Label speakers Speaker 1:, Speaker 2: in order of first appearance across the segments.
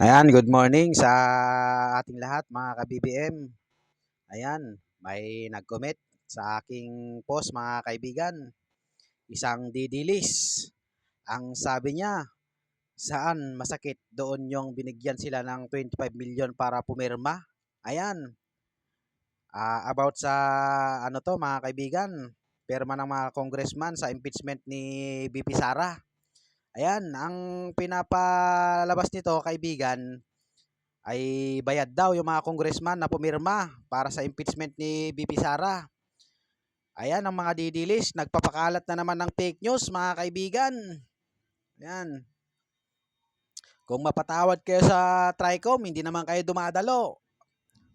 Speaker 1: Ayan, good morning sa ating lahat mga ka-BBM. Ayan, may nag-comment sa aking post mga kaibigan. Isang didilis. Ang sabi niya, saan masakit doon yung binigyan sila ng 25 million para pumirma. Ayan, about sa ano to mga kaibigan, pirma ng mga congressman sa impeachment ni BP Sara. Ayan, ang pinapalabas nito kaibigan, ay bayad daw yung mga congressman na pumirma para sa impeachment ni BP Sara. Ayan ang mga didilis, nagpapakalat na naman ng fake news mga kaibigan. Ayan. Kung mapatawad kayo sa TRICOM, hindi naman kayo dumadalo.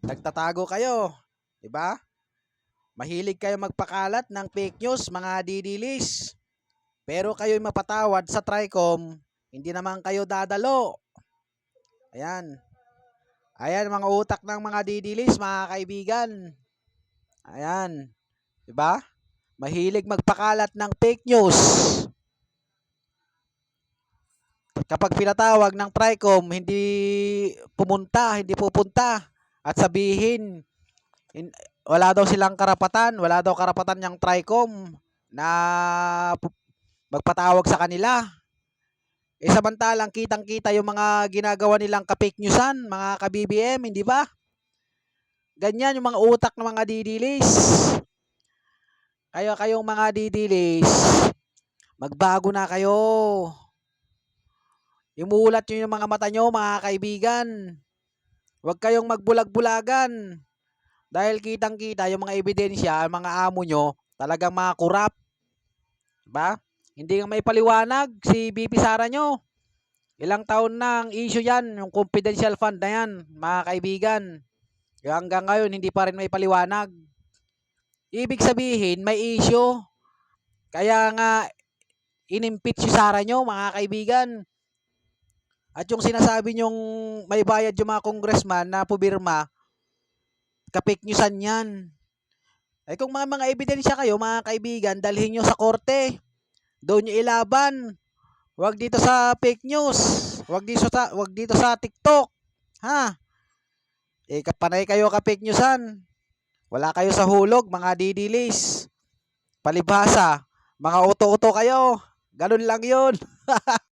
Speaker 1: Nagtatago kayo, 'di ba? Mahilig kayo magpakalat ng fake news mga didilis. Pero kayo'y mapatawad sa TRICOM, hindi naman kayo dadalo. Ayan. Ayan mga utak ng mga didilis mga kaibigan. Ayan. 'Di ba? Mahilig magpakalat ng fake news. Kapag pinatawag ng TRICOM, hindi pupunta at sabihin wala daw silang karapatan, wala daw karapatan yung TRICOM na magpatawag sa kanila. Samantalang kitang-kita yung mga ginagawa nilang ka-fake newsan, mga ka-BBM, hindi ba? Ganyan yung mga utak ng mga didilis. Kayong mga didilis, magbago na kayo. Imulat nyo yung mga mata nyo, mga kaibigan. Huwag kayong magbulag-bulagan. Dahil kitang-kita yung mga ebidensya, mga amo nyo, talagang mga kurap. Diba? Hindi nga may paliwanag si BP Sara nyo. Ilang taon na ang issue yan, yung confidential fund na yan, mga kaibigan. Hanggang ngayon, hindi pa rin may paliwanag. Ibig sabihin, may issue. Kaya nga, inimpeach si Sara nyo, mga kaibigan. At yung sinasabi nyong may bayad yung mga congressman na pumirma, ka-fake newsan yan. Ay kung mga ebidensya kayo, mga kaibigan, dalhin nyo sa korte. Doon nyo ilaban. Huwag dito sa fake news. Huwag dito sa TikTok. Ha? Panay kayo ka-fake newsan. Wala kayo sa hulog, mga didilis. Palibhasa. Mga uto-uto kayo. Ganun lang yun.